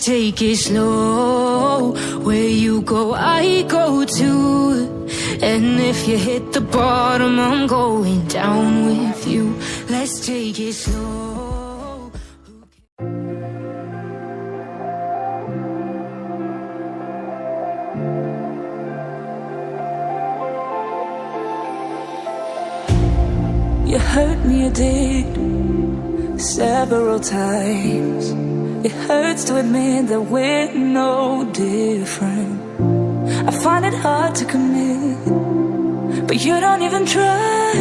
take it slow. Where you go, I go too. And if you hit the bottom, I'm going down with you. Let's take it slow. You hurt me, you did, several times. It hurts to admit that we're no different. I find it hard to commit, but you don't even try.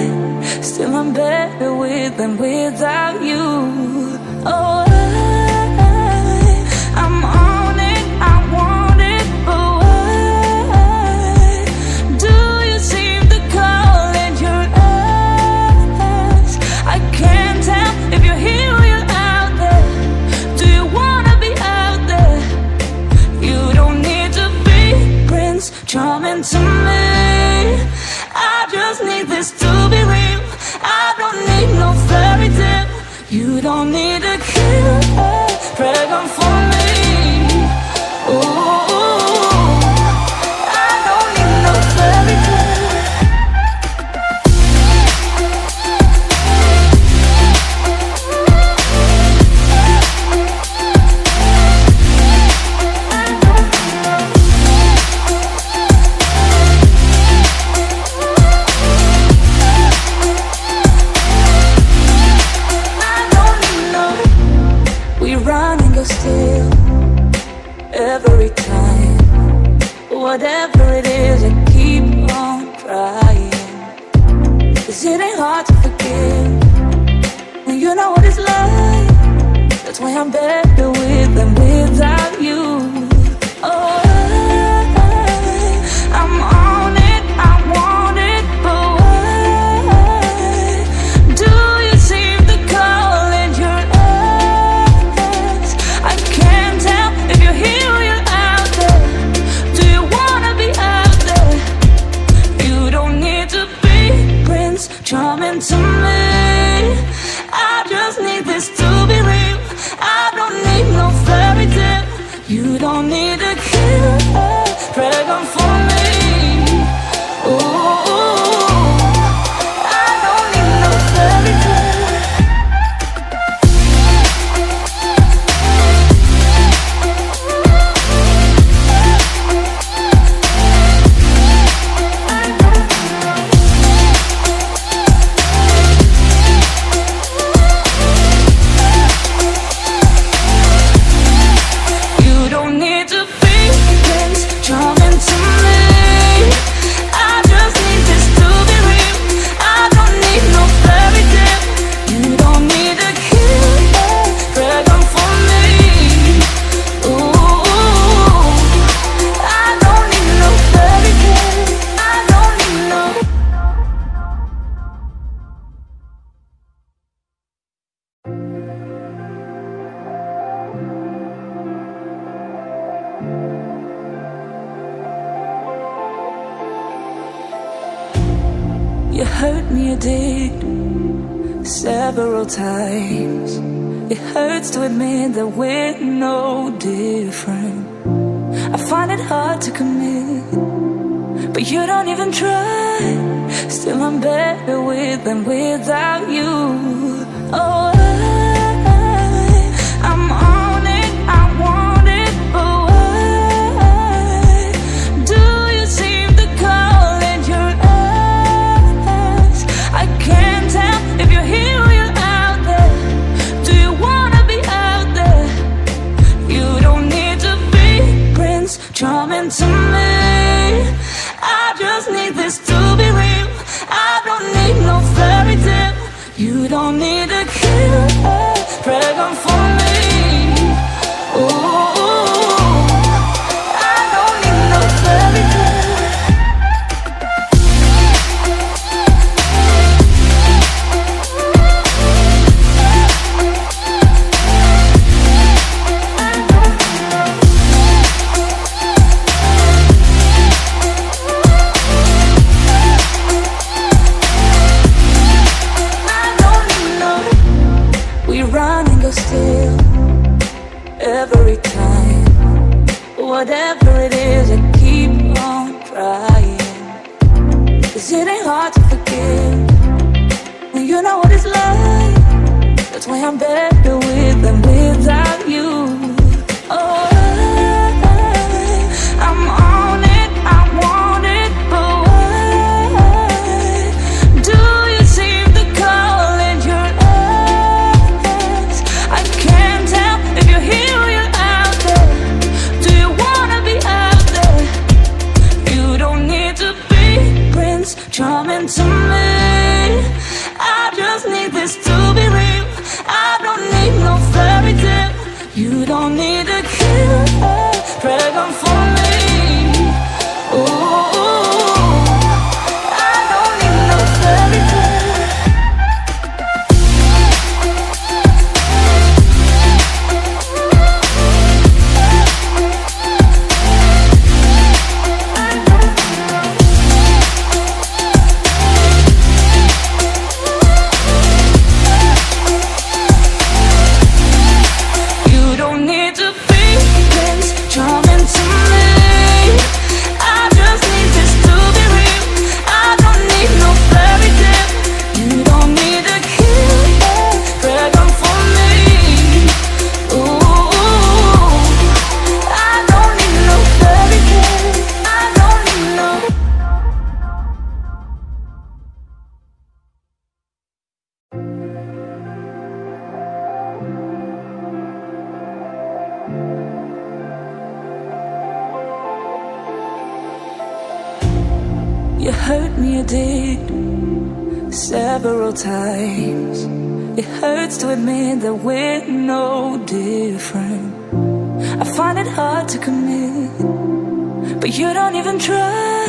Still I'm better with than without you. Oh, I'm on it, I want it, but why do you seem to call in your eyes? I can't tell if you're here or you're out there. Do you wanna be out there? You don't need to be Prince Charming to me. I just need this to be real. I don't need no fairy tale. You don't need a killer pregnant for me. Ooh, I don't need no fairy tale. Still, every time, whatever it is, I keep on trying. 'Cause it ain't hard to forgive when you know what it's like. That's why I'm better with than without you. Oh, I'm on it, I want it, but why do you seem to call in your eyes? I can't tell if you're here or you're out there. Do you wanna be out there? You don't need to be Prince Charming to me. I just need this to be real. I don't need no fairy tale. You don't need a killer pregnant for me. Ooh, I don't need no fairy tale. You don't need to be Prince Charming to me. I just need this to be real. I don't need no fairy tale. You don't need a killer pregnant for me. Ooh, I don't need no fairy tale. I don't need no. You hurt me, you did, several times. It hurts to admit that we're no different. I find it hard to commit, but you don't even try. Still I'm better with than without you. Oh, I'm on it, I want it, but why do you seem to call in your eyes? I can't tell if you're here or you're out there. Do you wanna be out there? You don't need to be Prince Charming to me. I just need this to be real. I don't need no fairy tale. You don't need a killer You don't need to kill a dragon for me. Ooh, I don't need no fairy tale. You don't need to be Prince Charming to me. I just need this to be real. I don't need no fairy tale. You don't need to kill a dragon for me. Ooh, I don't need no fairy tale. I don't need no. You hurt me, you did, several times. It hurts to admit that we're no different. I find it hard to commit, but you don't even try.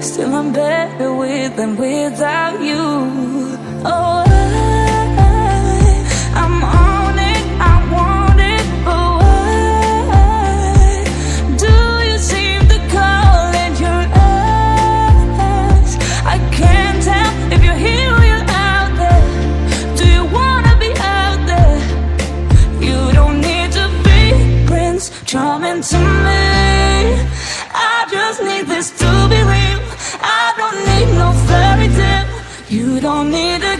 Still I'm better with than without you. Oh, I'm on it, I want it, but why do you seem to call it your eyes? I can't tell if you're here or you're out there. Do you wanna be out there? You don't need to be Prince Charming to me. I just need this to be real. I don't need no fairy tale. You don't need to